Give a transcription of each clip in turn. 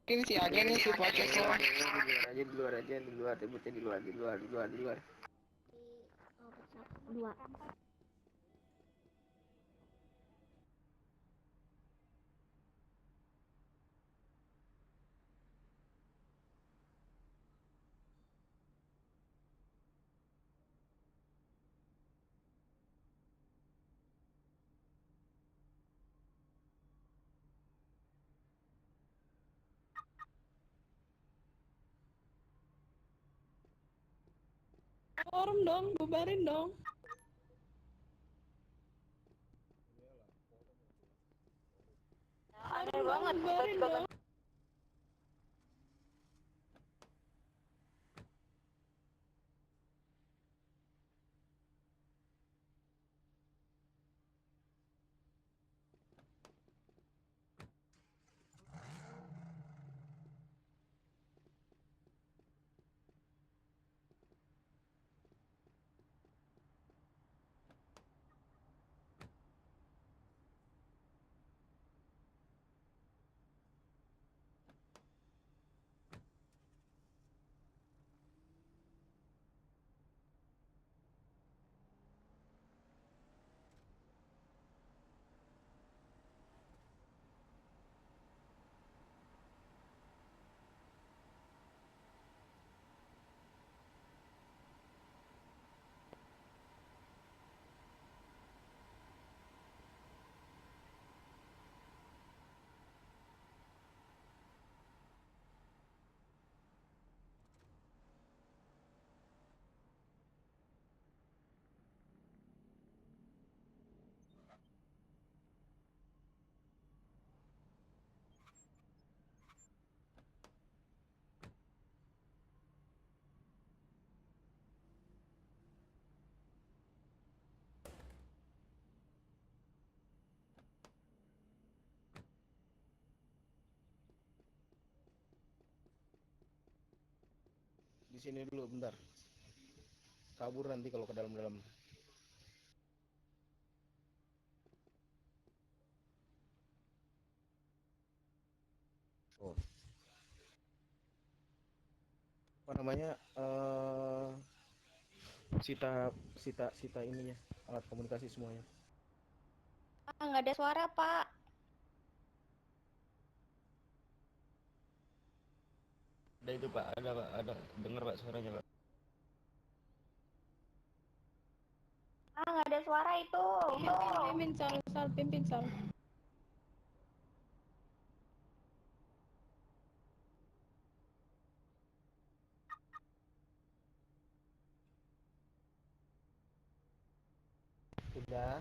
Ini si agen nih si podcast lo. Di luar aja, di luar, ributnya di luar. Dua. Forum dong, bubarin dong. Aneh banget, Bubarin dong. Di sini dulu bentar. Kabur nanti kalau ke dalam-dalam. Oh. Apa namanya? Sita ininya, alat komunikasi semuanya. nggak ada suara, Pak. Ada itu Pak, ada Pak, ada. Dengar Pak suaranya Pak. Nggak ada suara itu. Pimpin sal, pimpin sal. Sudah.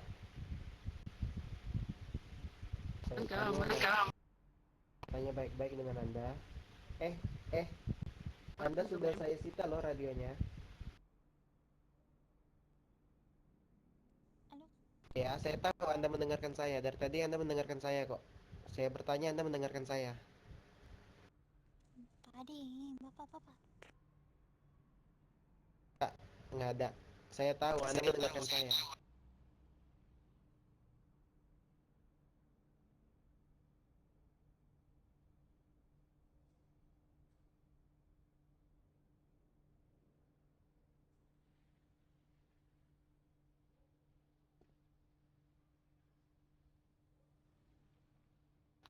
Mereka. Tanya baik-baik dengan Anda. Eh, Anda sudah saya sita loh radionya. Aduh. Ya, saya tahu Anda mendengarkan saya. Dari tadi Anda mendengarkan saya kok. Saya bertanya Anda mendengarkan saya. Tadi, Bapak. Nggak ada. Saya tahu Anda mendengarkan saya.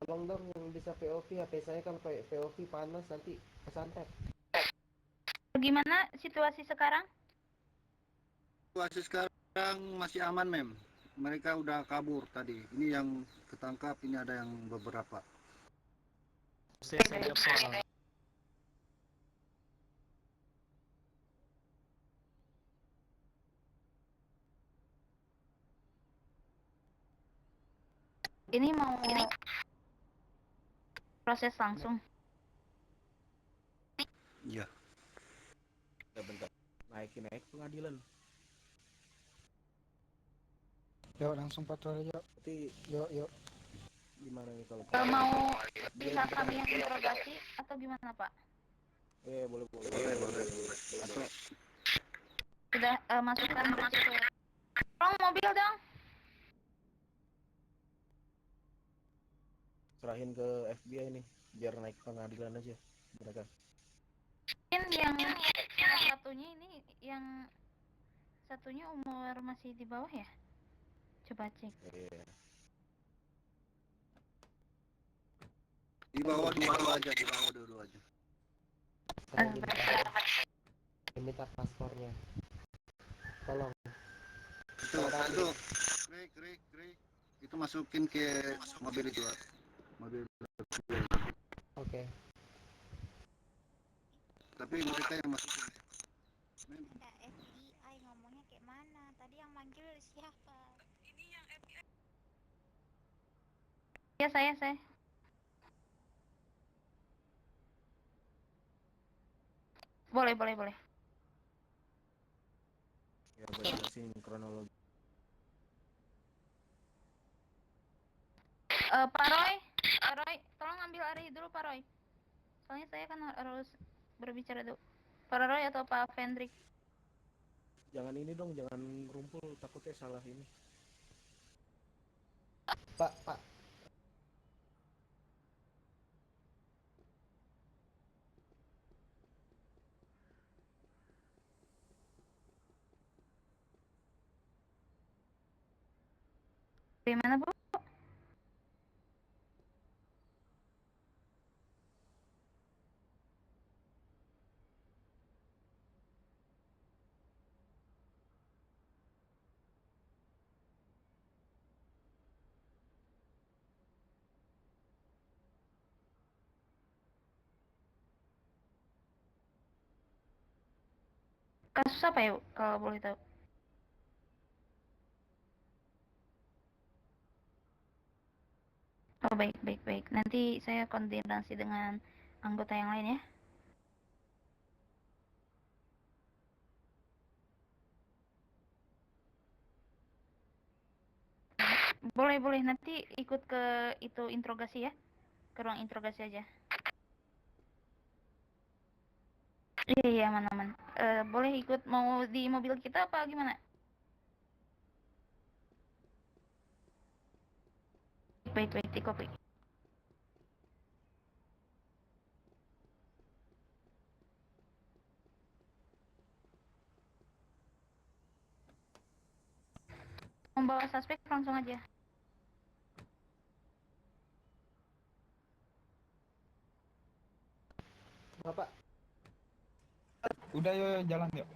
Tolong dong yang bisa VOV, HP saya kalau VOV panas nanti kesantet. Gimana situasi sekarang? Situasi sekarang masih aman, Mem. Mereka udah kabur tadi. Ini yang ketangkap, ini ada yang beberapa. Saya jawab soal. Ini mau proses langsung. Iya. Bentar. Naik pengadilan. Yuk langsung patroli yuk. Berarti Yuk. gimana nih kalau Mau bisa kami yang interogasi atau gimana, Pak? boleh. Atau Sudah masukkan ke situ. Tolong mobil dong. serahin ke FBI nih biar naik pengadilan aja mereka. Mungkin yang satunya ini, yang satunya umur masih di bawah ya? Coba cek. Iya. Di bawah dua aja, di bawah dua aja. Saya minta paspornya. Tolong. Itu Krik. Itu masukin ke mobil itu, Pak. Mobil. Oke. Tapi mereka yang masukin. Ada FBI ngomongnya kayak mana? Tadi yang manggil siapa? Ini yang FBI. Ya saya. Boleh. Ya batasin kronologi. Pak Roy, tolong ambil Ari dulu Pak Roy. Soalnya saya kan harus berbicara dulu. Pak Roy atau Pak Fendrik? Jangan ini dong, jangan ngumpul, takutnya salah ini. Pak. Dari mana Bu? Kasus apa ya kalau boleh tahu? Oh baik. Nanti saya koordinasi dengan anggota yang lain ya. Boleh. Nanti ikut ke itu interogasi ya. Ke ruang interogasi aja. Iya aman. Boleh ikut, mau di mobil kita apa gimana? Baik, di kopi. Membawa suspek langsung aja. Bapak. Udah yuk jalan yuk.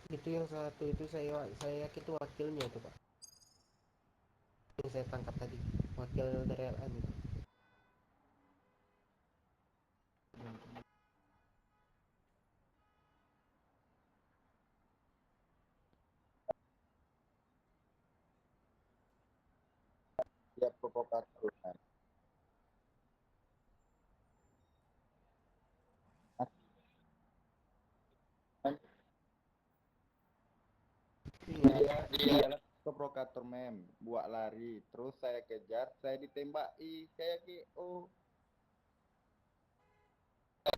Itu yang satu itu saya yakin itu wakilnya itu Pak. Yang saya tangkap tadi, wakil dari LN itu. Dia provokator. Iya, Dia provokator mem, buat lari, terus saya kejar, saya ditembaki, kayak oh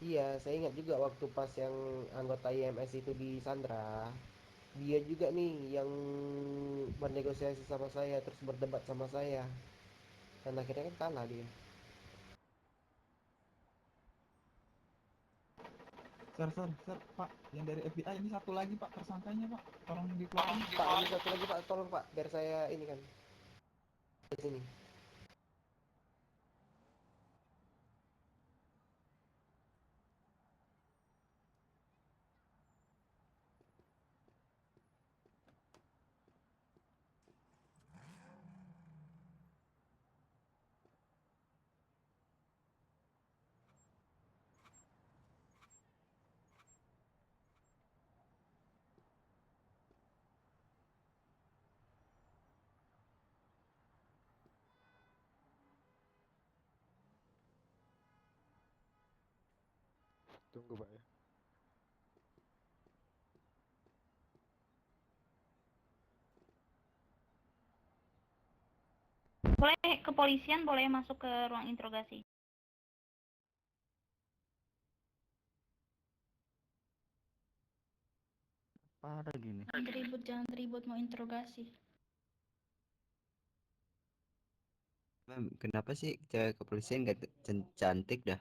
iya, saya ingat juga waktu pas yang anggota IMS itu di Sandra, dia juga nih yang bernegosiasi sama saya, terus berdebat sama saya, dan akhirnya kan kalah dia. Sir, Pak, yang dari FBI ini satu lagi Pak tersangkanya Pak, tolong dikeluarin. Pak, ini satu lagi Pak, tolong Pak, biar saya ini kan di sini. Tunggu Pak ya. Boleh kepolisian boleh masuk ke ruang interogasi. parah gini. Jangan ribut mau interogasi. Mem, kenapa sih cewek kepolisian gak cantik dah?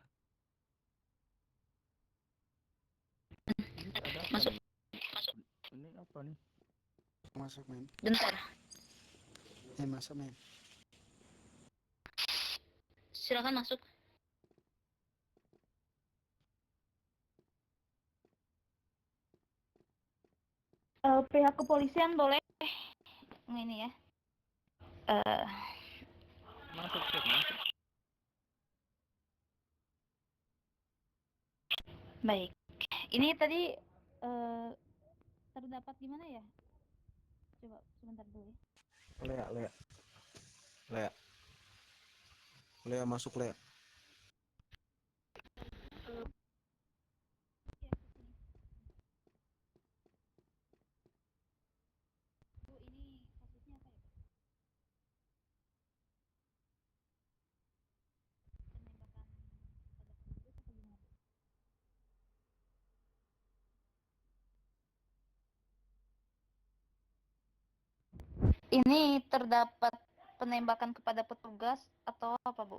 Masuk. Ini apa nih? Masuk mem. Bentar. Masuk mem. Silakan masuk. Pihak kepolisian boleh ini ya. Masuk sih, masuk. Baik. Ini tadi terdapat di mana ya? Coba sebentar dulu ya. Lea masuk Lea. Bu, ini kasusnya apa ya, Pak? Penembakan pada petugas atau gimana, Bu? Ini terdapat penembakan kepada petugas atau apa, Bu?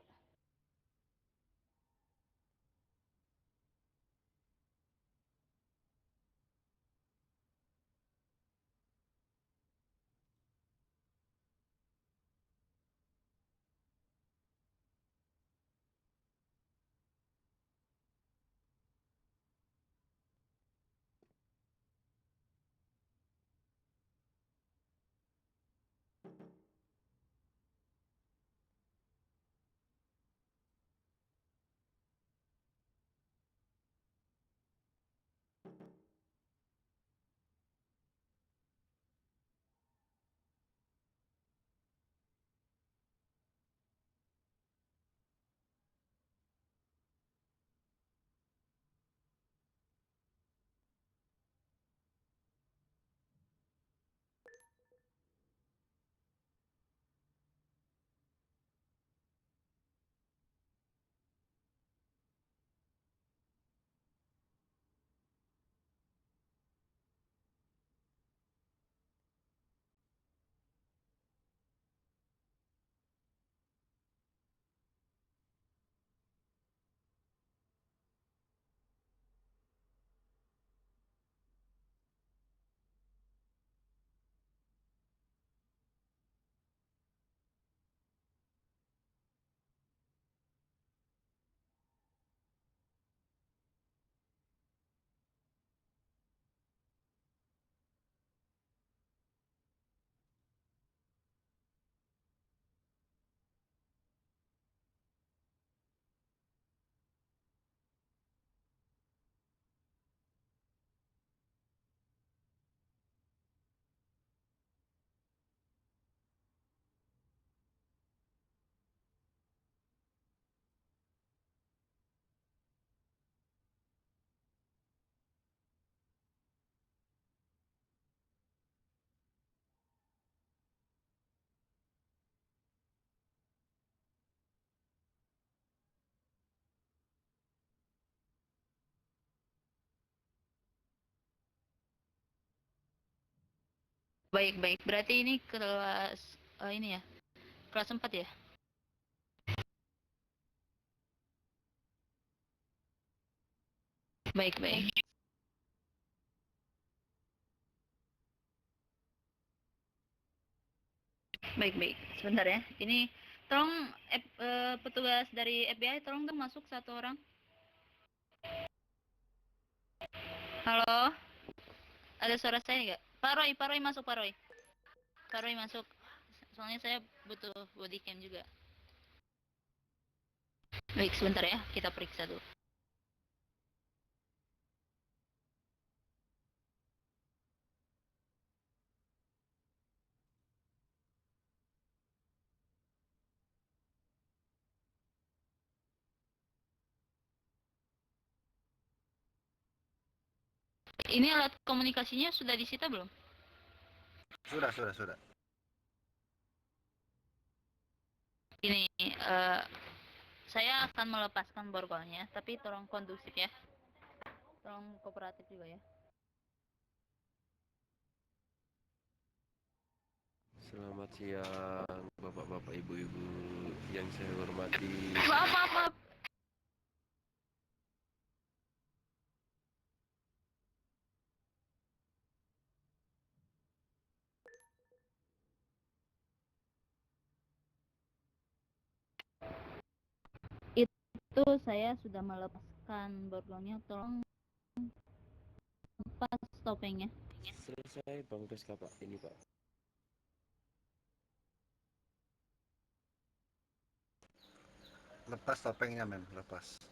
Baik. Berarti ini kelas ini ya. Kelas 4 ya? Baik. Baik. Sebentar ya. Ini tolong petugas dari FBI tolong dong masuk satu orang. Halo? Ada suara saya nggak? Pak Roy masuk Pak Roy. Pak Roy masuk. Soalnya saya butuh body cam juga. Baik, sebentar ya. Kita periksa dulu. Ini alat komunikasinya sudah disita belum? Sudah. Ini saya akan melepaskan borgolnya, tapi tolong kondusif ya. Tolong kooperatif juga ya. Selamat siang, bapak-bapak, ibu-ibu yang saya hormati. Maaf. Itu saya sudah melepaskan borgolnya, tolong lepas topengnya. Selesai Bang Deska Pak, ini Pak. Lepas topengnya, mem. Lepas.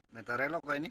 Metarelok kok ini?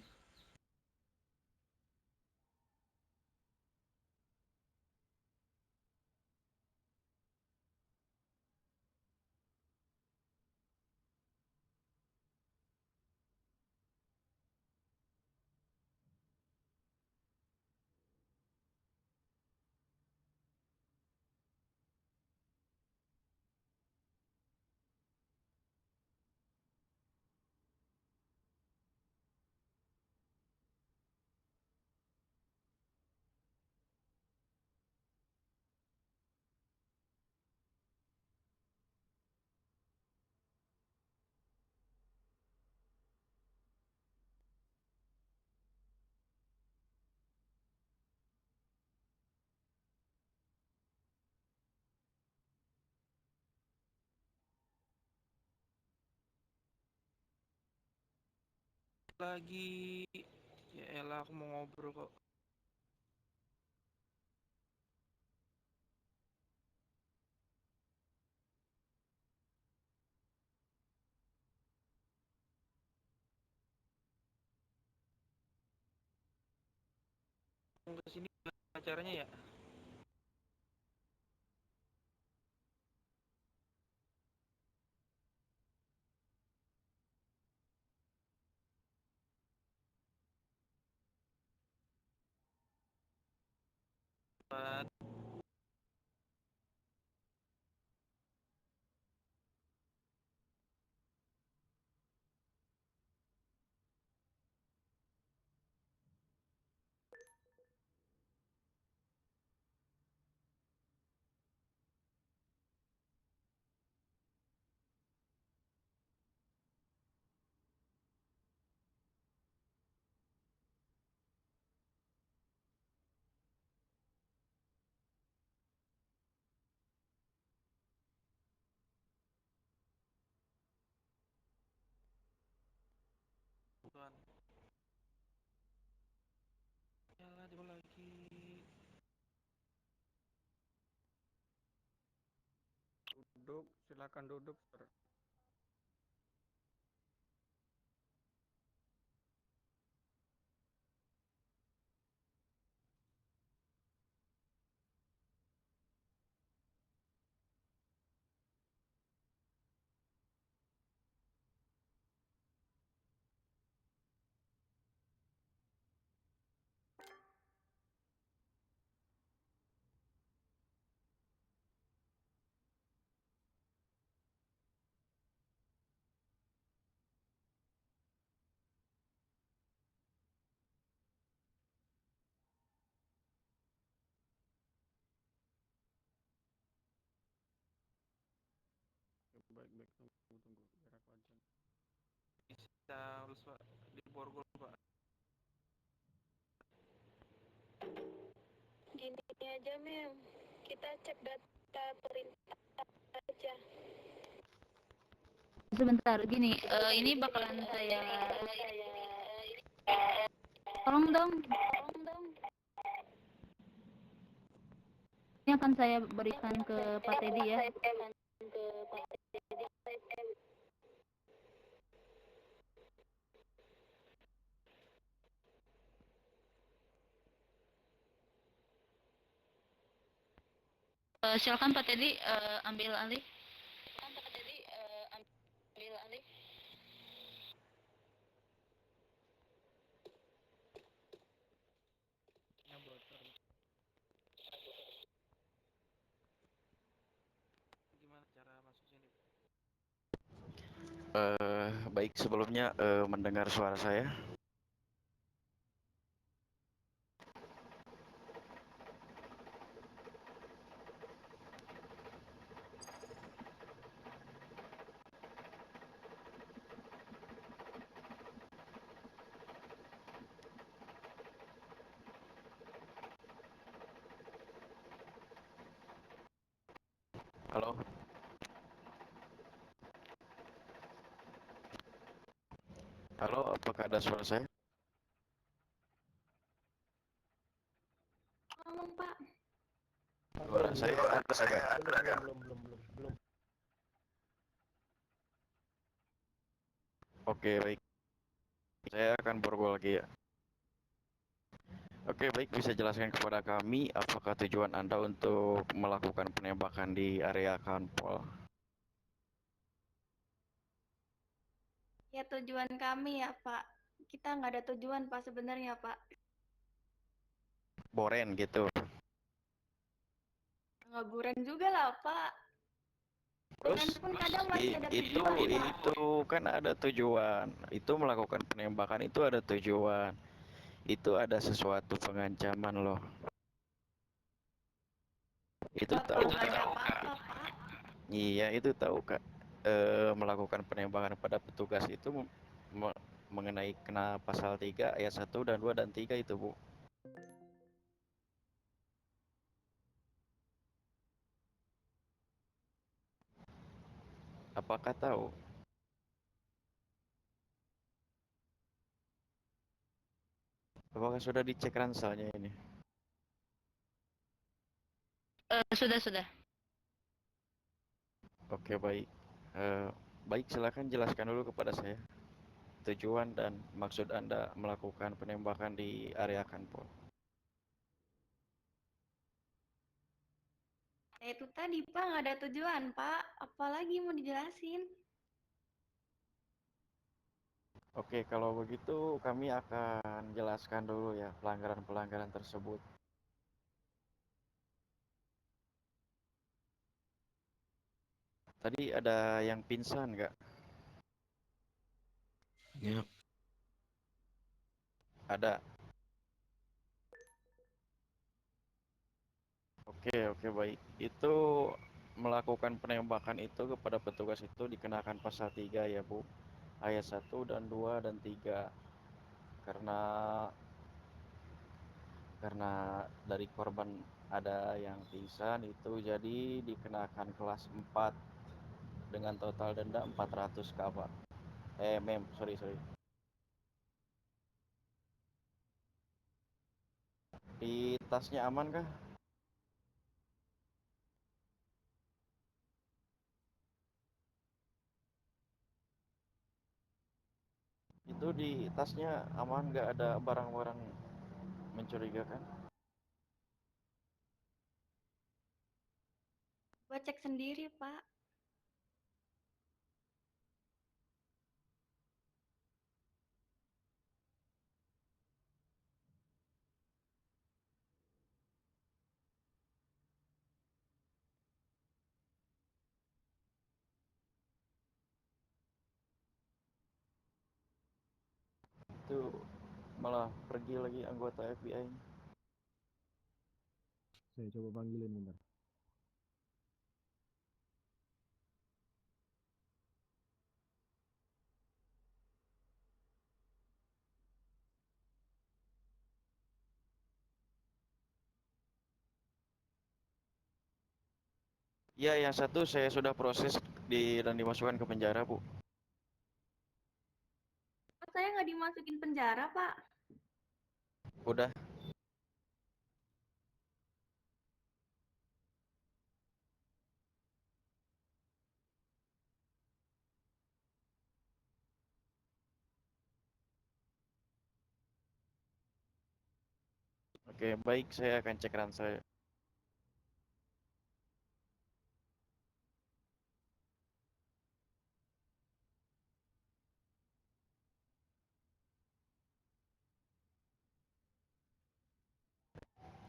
Lagi, ya elah aku mau ngobrol kok. Kesini acaranya ya. Buat duduk, silakan duduk, Sir. Baik-baik, tunggu, biar aku aja. Bisa lulus Pak di Borgol Pak. Gini aja, Mem. Kita cek data perintah aja. Sebentar, gini, ini bakalan saya... Tolong dong. Ini akan saya berikan ke Pak Teddy ya. Silakan Pak Teddy, ambil alih. Gimana cara masuk sini? Baik, sebelumnya mendengar suara saya. Halo. Halo, apakah ada suara saya? Ngomong, Pak. Suara saya ada. Belum. Oke, baik. Saya akan borgol lagi ya. Oke, baik, bisa jelaskan kepada kami apakah tujuan Anda untuk melakukan penembakan di area kanpol? Ya tujuan kami ya Pak. Kita nggak ada tujuan Pak sebenarnya Pak. Boren gitu. Nggak buren juga lah Pak. Buren pun kadang masih ada tujuan Pak. Itu kan ada tujuan. Itu melakukan penembakan itu ada tujuan. Itu ada sesuatu pengancaman loh. Itu tahu Nggak ada Kak? apa-apa Pak. Iya, itu tahu Kak. Melakukan penembakan pada petugas itu mengenai kena pasal 3 ayat 1 dan 2 dan 3 itu, Bu. Apakah tahu? Apakah sudah dicek ransalnya ini? Sudah. Oke, baik. Baik, silakan jelaskan dulu kepada saya tujuan dan maksud Anda melakukan penembakan di area kanpol. Itu tadi Pak nggak ada tujuan Pak. Apalagi mau dijelasin? Oke, kalau begitu kami akan jelaskan dulu ya pelanggaran-pelanggaran tersebut. Tadi ada yang pingsan nggak? Ya. Ada. Oke, baik. Itu melakukan penembakan itu kepada petugas itu dikenakan pasal 3 ya, Bu. Ayat 1 dan 2 dan 3. Karena dari korban ada yang pingsan itu jadi dikenakan kelas 4 dengan total denda 400 kawat. Sorry. Di tasnya aman kah? Itu di tasnya aman, nggak ada barang-barang mencurigakan? Gua cek sendiri, Pak. Itu malah pergi lagi anggota FBI-nya. Saya coba panggilin bentar. Ya, yang satu saya sudah proses dan dimasukkan ke penjara, Bu. Saya nggak dimasukin penjara, Pak. Udah. Oke, baik, saya akan cek ran saya.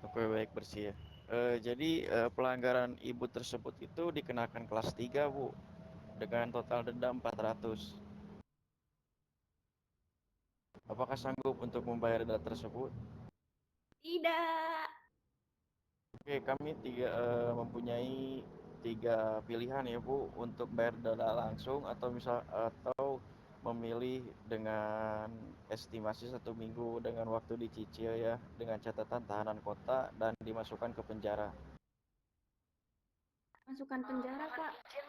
Oke, baik, bersih ya. Jadi pelanggaran ibu tersebut itu dikenakan kelas 3, Bu, dengan total denda 400. Apakah sanggup untuk membayar denda tersebut? Tidak. Oke, kami mempunyai 3 pilihan ya, Bu, untuk bayar denda langsung atau memilih dengan estimasi 1 minggu dengan waktu dicicil ya, dengan catatan tahanan kota dan dimasukkan ke penjara. Masukkan penjara, Pak. Ya,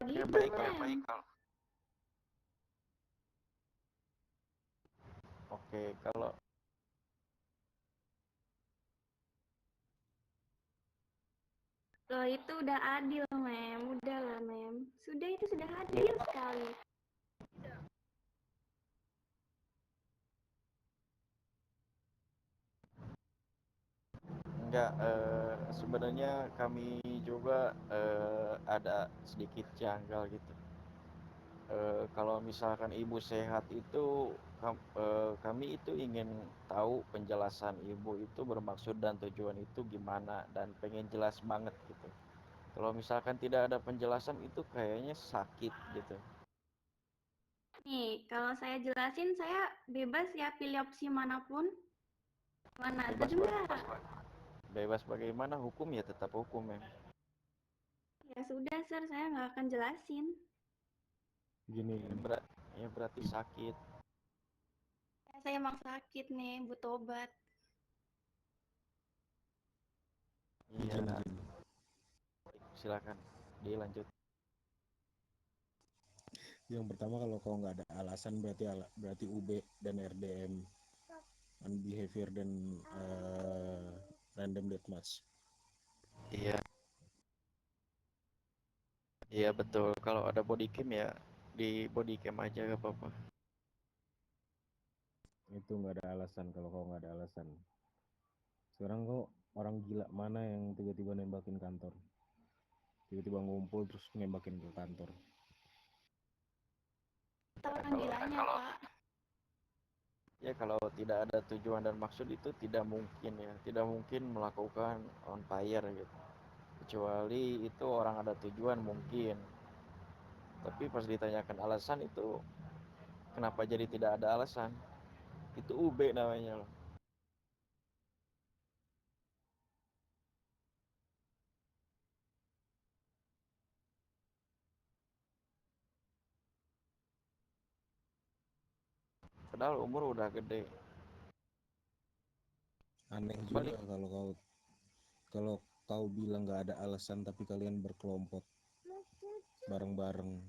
Begitu, baik, Mem. Oke, kalau Loh, itu udah adil, Mem. Udah lah, Mem. Itu sudah adil sekali. enggak, sebenarnya kami juga ada sedikit janggal gitu. Kalau misalkan ibu sehat itu kami itu ingin tahu penjelasan ibu itu bermaksud dan tujuan itu gimana dan pengen jelas banget gitu. Kalau misalkan tidak ada penjelasan itu kayaknya sakit gitu. Nih, kalau saya jelasin, saya bebas ya pilih opsi manapun. Mana setuju nggak? Bebas bagaimana, hukum ya tetap hukum ya. Ya sudah, Sir. Saya nggak akan jelasin. Gini, Ya berarti sakit. Ya, saya emang sakit nih, butuh obat. Iya. izin. Silakan dilanjut. Yang pertama, kalau kau nggak ada alasan berarti UB dan RDM unbehavior dan random deathmatch. Iya. Iya betul. Kalau ada body cam ya di body cam aja gak apa-apa. Itu nggak ada alasan. Kalau kau nggak ada alasan, sekarang kau orang gila mana yang tiba-tiba nembakin kantor, tiba-tiba ngumpul terus nembakin ke kantor? Kita orang gilanya, Pak. Ya kalau tidak ada tujuan dan maksud itu tidak mungkin ya. Tidak mungkin melakukan on fire gitu. Kecuali itu orang ada tujuan mungkin. Tapi pas ditanyakan alasan itu kenapa jadi tidak ada alasan? Itu UB namanya loh. Padahal umur udah gede. Aneh juga kalau kau bilang nggak ada alasan tapi kalian berkelompok bareng-bareng.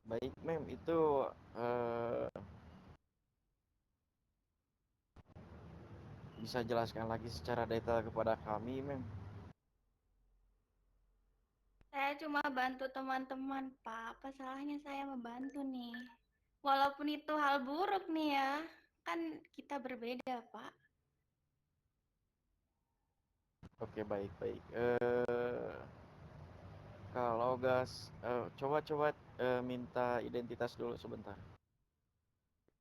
Baik, Mem, itu bisa jelaskan lagi secara detail kepada kami, Mem? Saya cuma bantu teman-teman, Pak. Apa salahnya saya membantu nih? Walaupun itu hal buruk nih ya, kan kita berbeda, Pak. Oke, baik. Kalau gas, coba minta identitas dulu sebentar.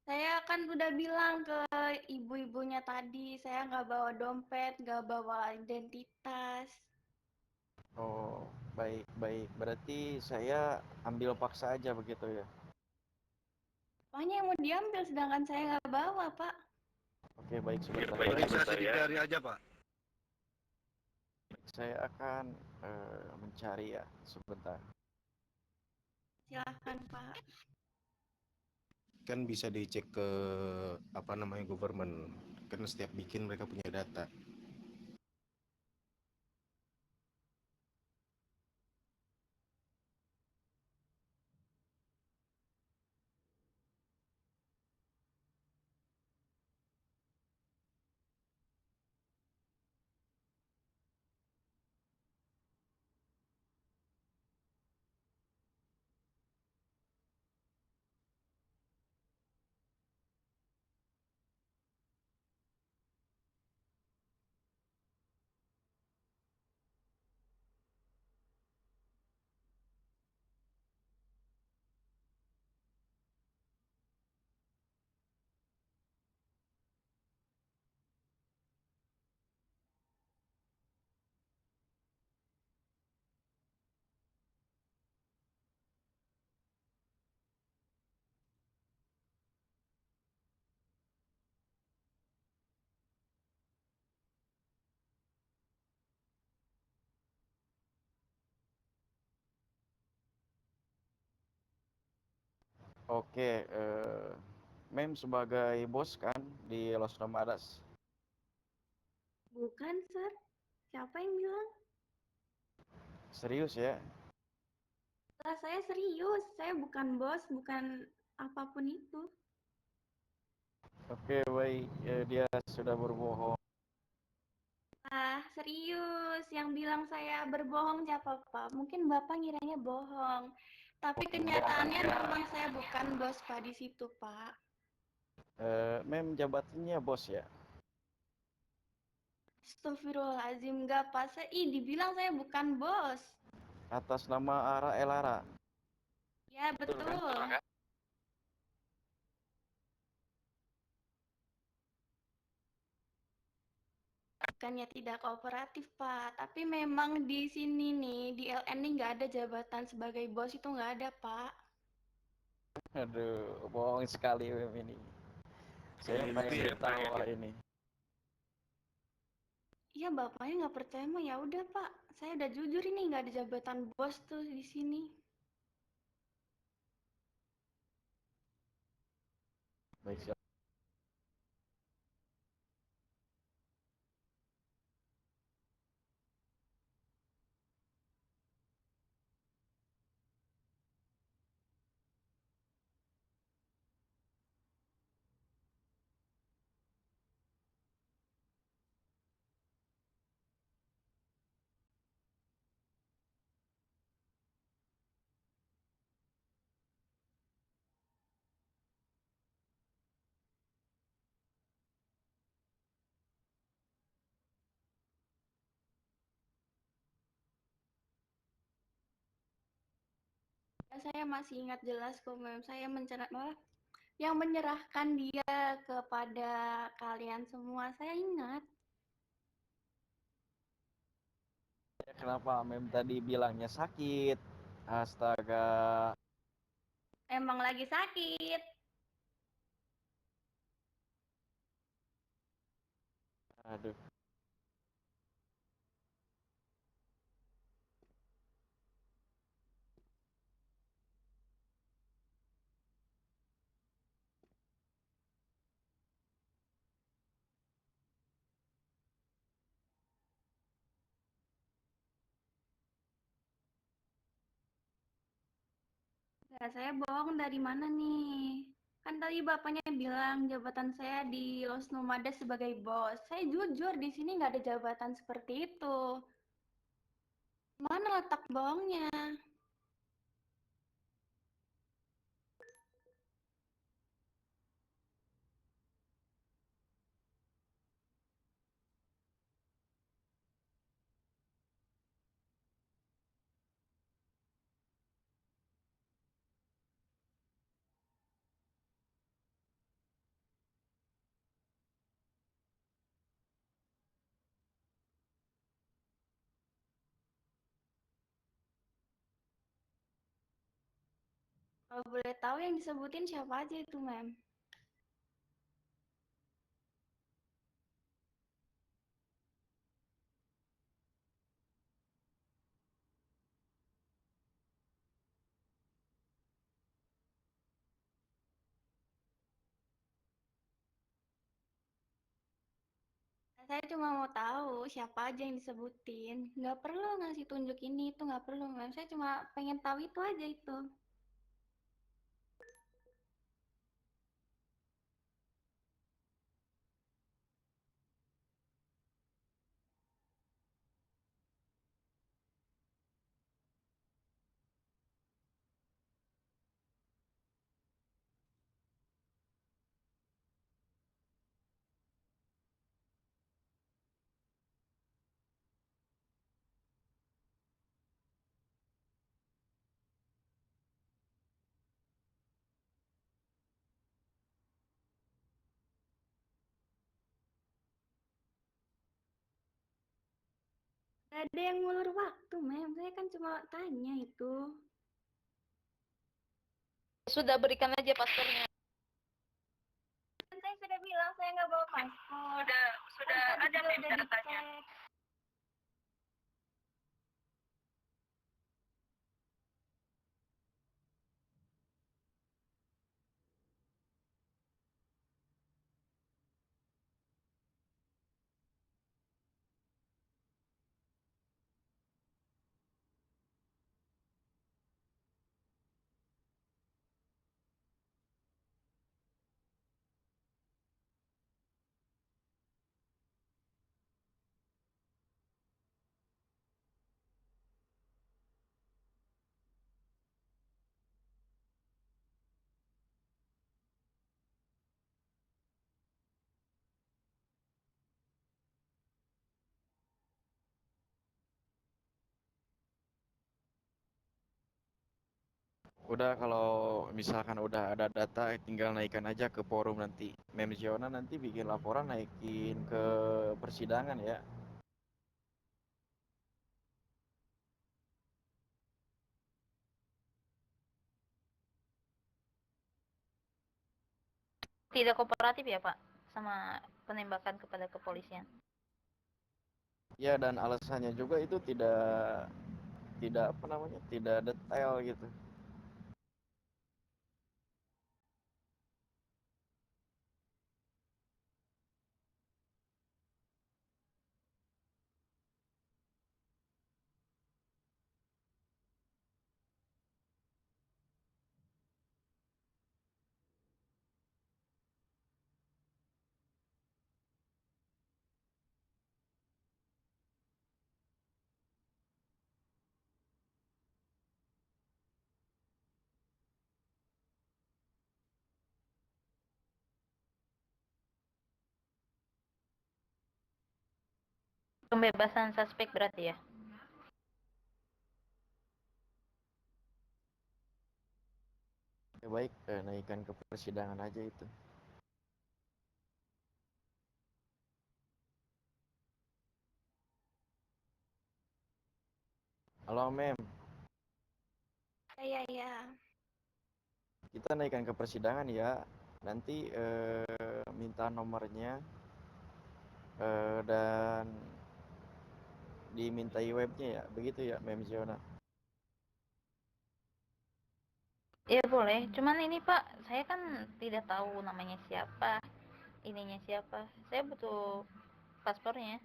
Saya kan udah bilang ke ibu-ibunya tadi, saya nggak bawa dompet, nggak bawa identitas. Oh, baik. Berarti saya ambil paksa aja begitu ya? Makanya yang mau diambil, sedangkan saya nggak bawa, Pak. Oke, baik sebentar. Periksa sidik jari aja, Pak. Saya akan mencari ya, sebentar. Silahkan, Pak. Kan bisa dicek ke apa namanya government, karena setiap bikin mereka punya data. Oke, Mem sebagai bos kan di Los Nomadas? Bukan, Sir. Siapa yang bilang? Serius ya? Lah, saya serius. Saya bukan bos, bukan apapun itu. Oke, baik. Dia sudah berbohong. Ah, serius. Yang bilang saya berbohong siapa, Pak? Mungkin Bapak ngiranya bohong. Tapi kenyataannya memang saya bukan bos, Pak, di situ, Pak. Mem jabatannya bos ya? Astagfirullahaladzim, nggak, Pak. Dibilang saya bukan bos. Atas nama Ara Elara. Ya, betul. Bukannya tidak kooperatif, Pak. Tapi memang di sini nih, di LN nih nggak ada jabatan sebagai bos, itu nggak ada, Pak. Aduh, bohong sekali Mem ini. Saya pengen ketawa ini. Iya, Bapaknya nggak percaya mah ya udah, Pak. Saya udah jujur ini nggak ada jabatan bos tuh di sini. Baik, siap. Saya masih ingat jelas kok, Mem. Yang menyerahkan dia kepada kalian semua, saya ingat. Kenapa Mem tadi bilangnya sakit? Astaga. Emang lagi sakit. Aduh. Ya, saya bohong dari mana nih? Kan tadi bapaknya bilang jabatan saya di Los Nomadas sebagai bos. Saya jujur di sini nggak ada jabatan seperti itu. Mana letak bohongnya? Kalau boleh tahu yang disebutin siapa aja itu, Mem? Saya cuma mau tahu siapa aja yang disebutin. Nggak perlu ngasih tunjuk ini itu nggak perlu, Mem. Saya cuma pengen tahu itu aja itu. Gak ada yang ngulur waktu, Mem. Saya kan cuma tanya itu. Sudah berikan aja paspornya. Kan saya sudah bilang saya nggak bawa paspor. Sudah ada Mem datanya. Udah kalau misalkan udah ada data tinggal naikkan aja ke forum nanti. Mem Ziona nanti bikin laporan naikin ke persidangan ya. Tidak kooperatif ya Pak sama penembakan kepada kepolisian. Ya dan alasannya juga itu tidak apa namanya, tidak detail gitu. Pembebasan suspek berarti ya. Ya baik, naikkan ke persidangan aja itu. Halo Mem, Ya. kita naikkan ke persidangan ya. Nanti minta nomornya dan dimintai webnya ya, begitu ya Mem Ziona. Iya boleh, cuman ini Pak, saya kan tidak tahu namanya siapa, ininya siapa. Saya butuh paspornya.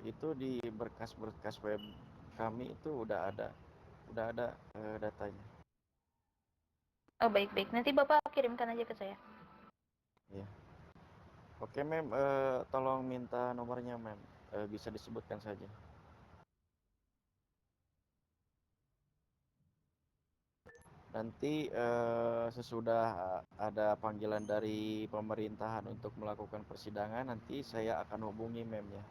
Itu di berkas-berkas web kami itu udah ada udah ada datanya. Oh baik-baik, nanti Bapak kirimkan aja ke saya. Ya. Oke mem, tolong minta nomornya mem, bisa disebutkan saja. Nanti sesudah ada panggilan dari pemerintahan untuk melakukan persidangan, nanti saya akan hubungi mem ya.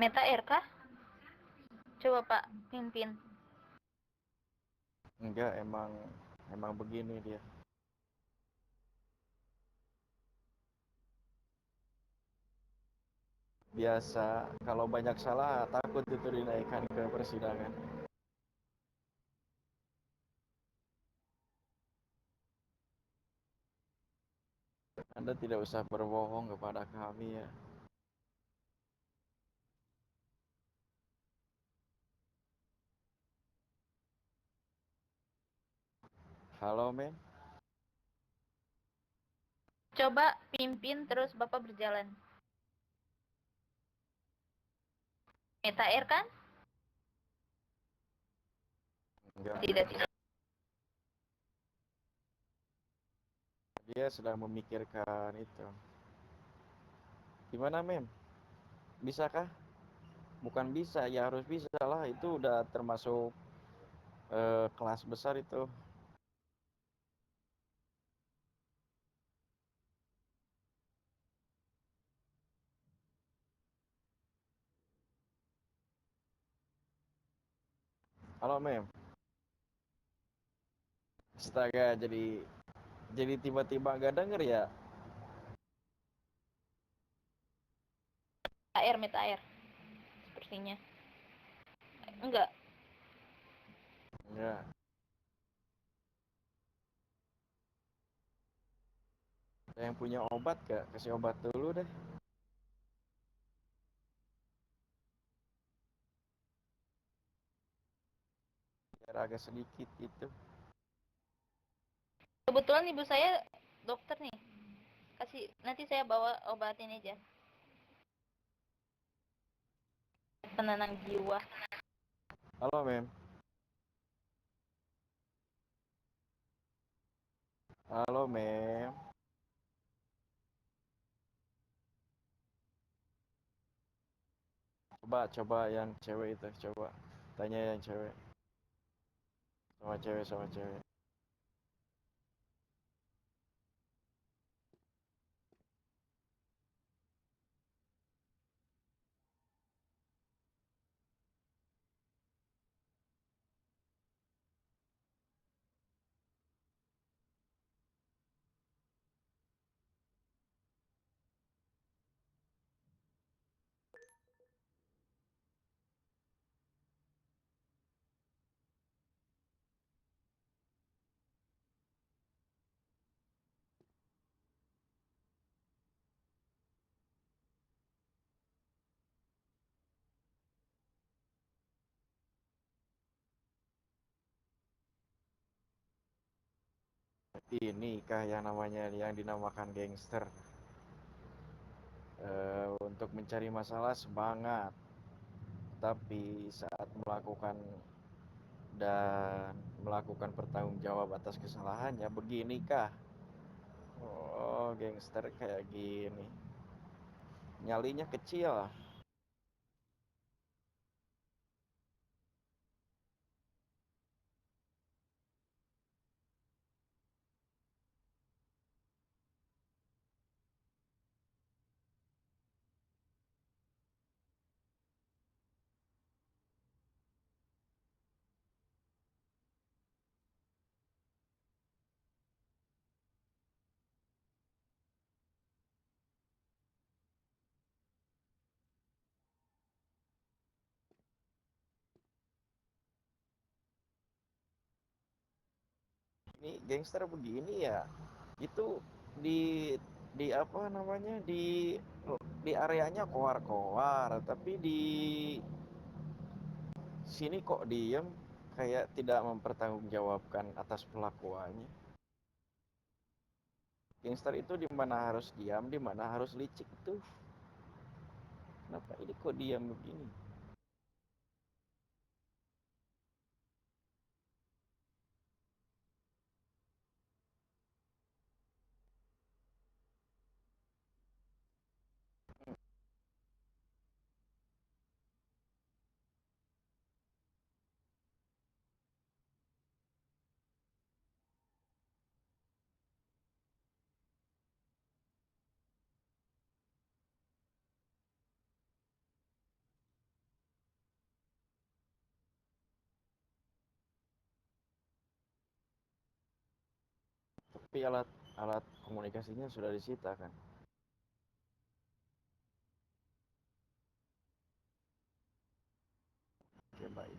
Meta Air kah? Coba Pak, pimpin. Enggak, emang begini dia. Biasa, kalau banyak salah takut itu dinaikkan ke persidangan. Anda tidak usah berbohong kepada kami ya. Halo mem. Coba pimpin terus Bapak berjalan. Meta Air kan? Enggak. Tidak. Dia sedang memikirkan itu. Gimana mem? Bisakah? Bukan bisa, ya harus bisa lah. Itu udah termasuk kelas besar itu. Halo mem. Astaga, jadi tiba-tiba gak denger ya. Meta Air. Sepertinya. Enggak. Enggak. Ada yang punya obat gak? Kasih obat dulu deh. Biar agak sedikit gitu. Kebetulan ibu saya dokter nih. Nanti saya bawa obat ini aja. Penenang jiwa. Halo mem. Halo mem. Coba yang cewek itu, coba tanya yang cewek. Sama cewek. Ini kah yang dinamakan gangster? Untuk mencari masalah semangat, tapi saat melakukan pertanggungjawab atas kesalahannya beginikah? Oh, gangster kayak gini. Nyalinya kecil. Ini gangster begini ya. Itu di apa namanya di areanya koar-koar, tapi di sini kok diem, kayak tidak mempertanggungjawabkan atas pelakuannya. Gangster itu di mana harus diam, di mana harus licik tuh. Kenapa ini kok diam begini? Tapi alat komunikasinya sudah disita kan? Oke, baik.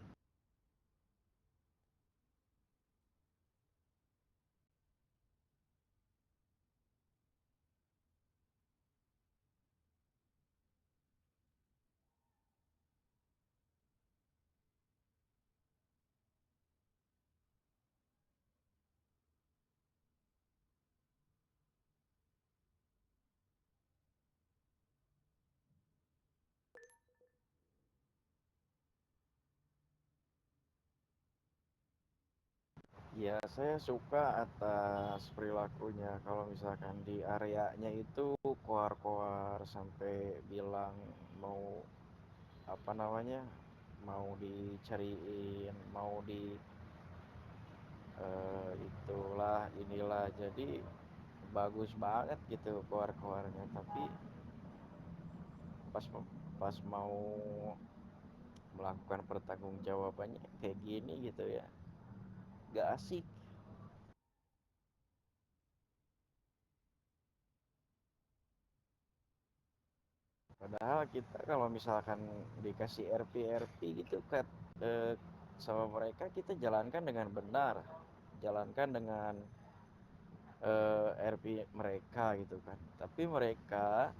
Ya, saya suka atas perilakunya. Kalau misalkan di areanya itu koar-koar sampai bilang mau apa namanya, mau dicariin, mau di itulah inilah. Jadi bagus banget gitu koar-koarnya. Tapi pas pas mau melakukan pertanggungjawabannya kayak gini gitu ya, gak asik. Padahal kita kalau misalkan dikasih RP gitu kan, sama mereka kita jalankan dengan benar, jalankan dengan RP mereka gitu kan. Tapi mereka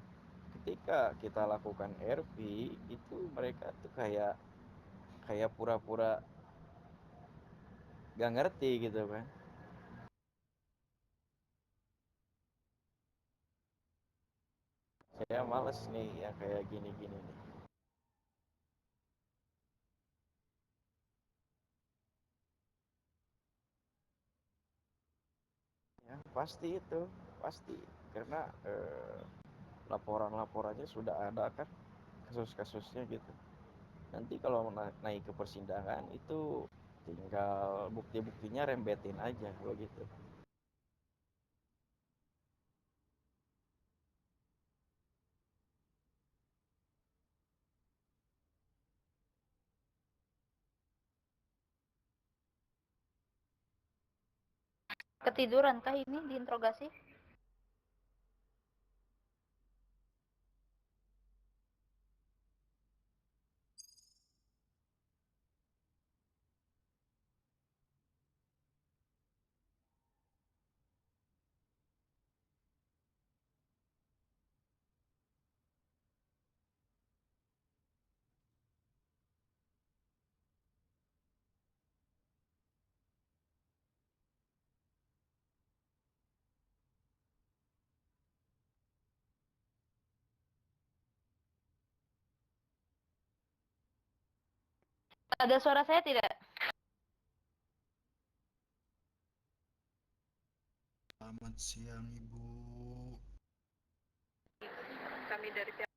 ketika kita lakukan RP itu mereka tuh kayak kayak pura-pura gak ngerti gitu kan. Saya males nih yang kayak gini-gini nih. Ya, pasti itu, pasti. Karena laporan-laporannya sudah ada kan, kasus-kasusnya gitu. Nanti kalau naik ke persidangan itu tinggal bukti-buktinya rembetin aja kalau gitu. Ketiduran kah ini diinterogasi? Ada suara saya tidak? Selamat siang Ibu. Kami dari pihak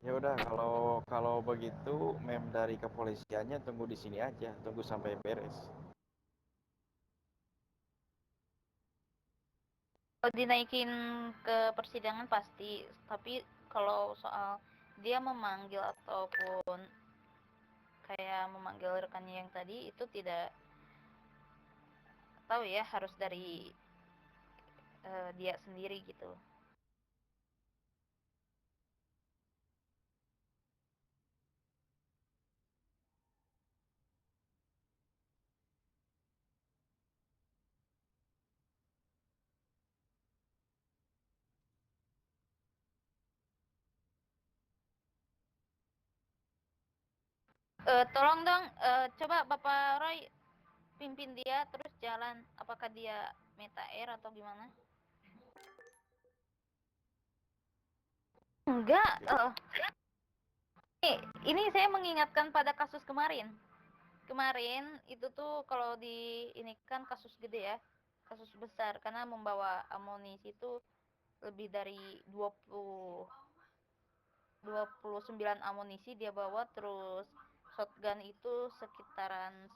Ya udah kalau begitu mem dari kepolisiannya tunggu di sini aja, tunggu sampai beres. Kalau dinaikin ke persidangan pasti, tapi kalau soal dia memanggil ataupun kayak memanggil rekannya yang tadi itu tidak tahu ya, harus dari dia sendiri gitu. Tolong dong, coba Bapak Roy pimpin dia terus jalan. Apakah dia meta air atau gimana? Enggak. Ini saya mengingatkan pada kasus kemarin. Kemarin itu tuh kalau di ini kan kasus gede ya, kasus besar karena membawa amunisi itu lebih dari 29 amunisi dia bawa, terus shotgun itu sekitaran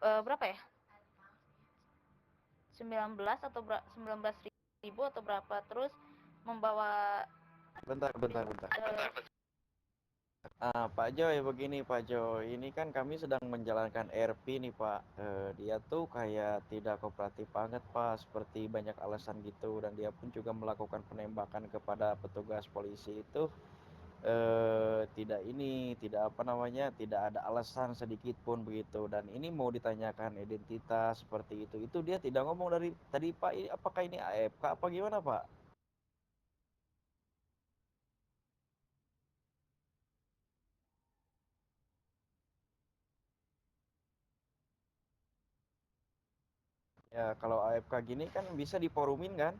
berapa ya? 19 atau 19.000 atau berapa, terus membawa Bentar. Pak Joy, begini Pak Joy, ini kan kami sedang menjalankan RP nih Pak. Dia tuh kayak tidak kooperatif banget Pak, seperti banyak alasan gitu, dan dia pun juga melakukan penembakan kepada petugas polisi itu tidak apa namanya, tidak ada alasan sedikit pun begitu. Dan ini mau ditanyakan identitas seperti itu dia tidak ngomong dari tadi Pak. Apakah ini AFK apa gimana Pak? Ya kalau AFK gini kan bisa diforumin kan?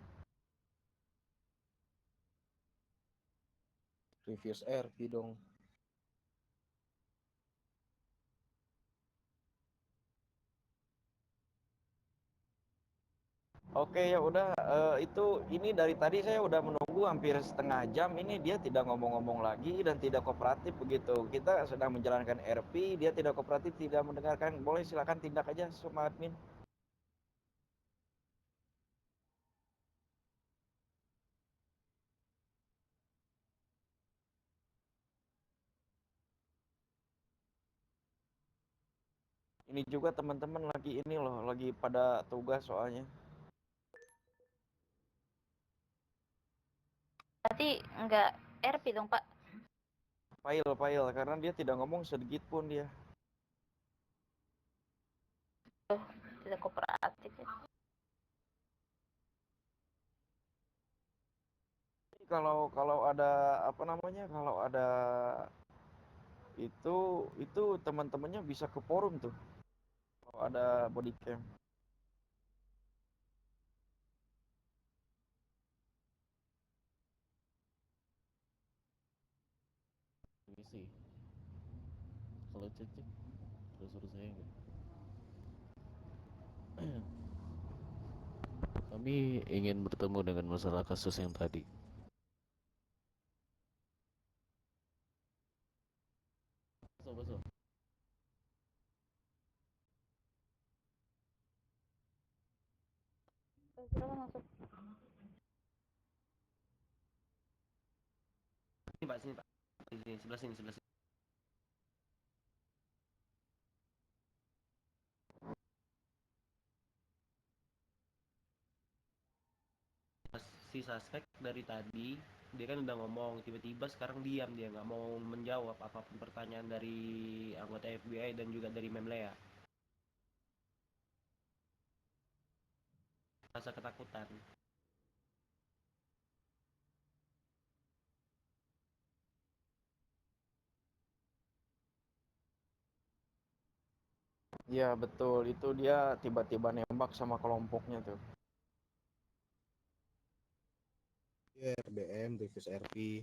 Previous RP dong. Oke ya udah, ini dari tadi saya udah menunggu hampir setengah jam, ini dia tidak ngomong-ngomong lagi dan tidak kooperatif begitu. Kita sedang menjalankan RP, dia tidak kooperatif, tidak mendengarkan. Boleh silakan tindak aja sama admin. Ini juga teman-teman lagi ini loh, lagi pada tugas soalnya. berarti enggak RP dong Pak. File karena dia tidak ngomong sedikit pun dia. Tidak kooperatif ya. Kalau ada apa namanya, kalau ada itu teman-temannya bisa ke forum tuh. Kalau ada body cam. Permisi, kalau cek terus suruh saya enggak? Kami ingin bertemu dengan masalah kasus yang tadi. Masuk. Silakan masuk. Sini Pak, sini Pak. Sini, sebelah sini. Si suspek dari tadi dia kan udah ngomong, tiba-tiba sekarang diam, dia nggak mau menjawab apapun pertanyaan dari anggota FBI dan juga dari Memlea. Rasa ketakutan. Iya betul, itu dia tiba-tiba nembak sama kelompoknya tuh. Ya RBM, previous RP.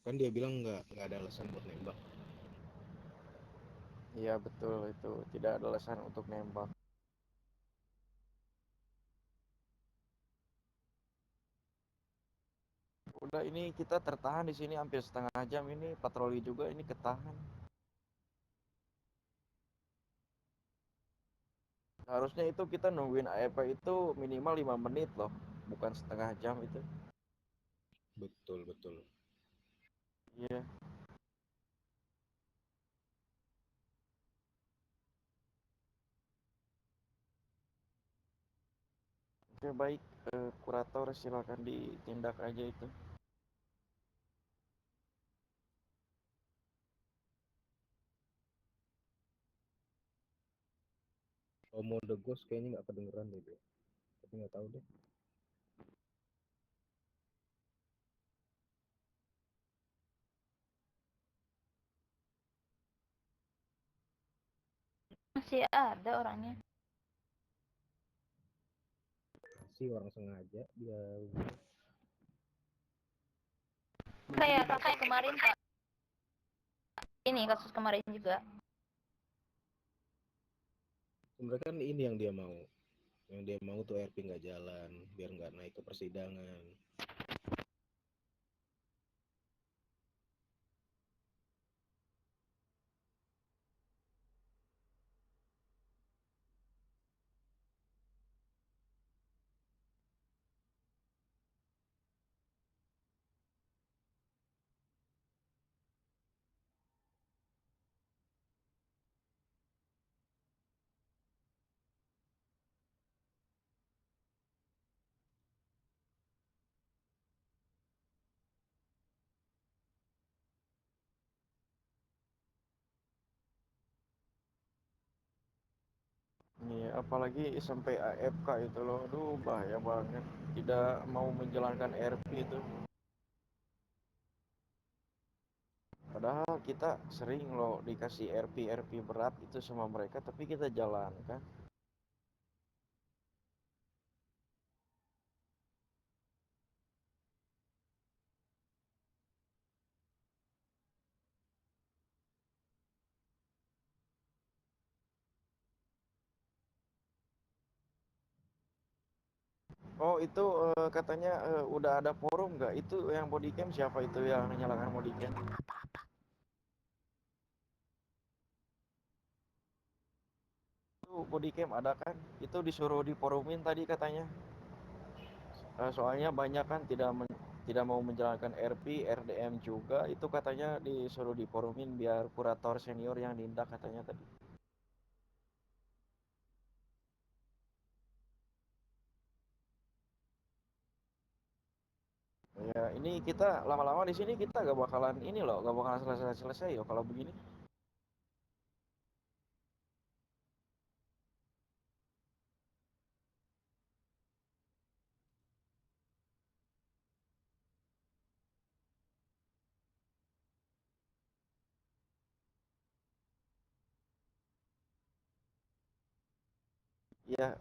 Kan dia bilang nggak ada alasan buat nembak. Iya betul, itu tidak ada alasan untuk nembak. Udah, ini kita tertahan di sini hampir setengah jam, ini patroli juga ini ketahan. Harusnya itu kita nungguin AFK itu minimal 5 menit loh, bukan setengah jam itu. Betul. Iya. Oke baik, kurator silakan ditindak aja itu. Kalau mode ghost kayaknya nggak kedengeran deh, tapi nggak tahu deh. Masih ada orangnya. Si orang sengaja dia Kayak kasus kemarin Pak. Ini kasus kemarin juga. Sebenarnya kan ini yang dia mau. Yang dia mau tuh RP nggak jalan, biar nggak naik ke persidangan. Iya, apalagi sampai AFK itu loh, aduh bahaya banget. Tidak mau menjalankan RP itu. Padahal kita sering loh dikasih RP berat itu sama mereka, tapi kita jalankan. Oh itu katanya udah ada forum nggak? Itu yang bodycam siapa itu yang menyalakan bodycam? Itu bodycam ada kan? Itu disuruh diforumin tadi katanya. Soalnya banyak kan tidak mau menjalankan RP, RDM juga. Itu katanya disuruh diforumin biar kurator senior yang nindak katanya tadi. Ya ini kita lama-lama di sini kita gak bakalan ini loh, gak bakalan selesai yo kalau begini. Ya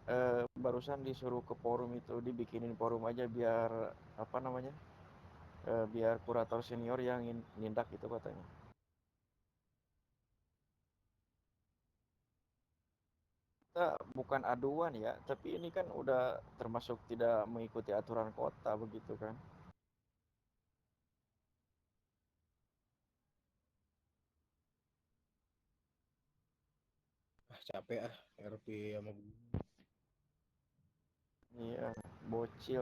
barusan disuruh ke forum itu, dibikinin forum aja biar apa namanya, biar kurator senior yang nindak itu katanya. Kita bukan aduan ya, tapi ini kan udah termasuk tidak mengikuti aturan kota begitu kan. Capek RP sama Iya, bocil.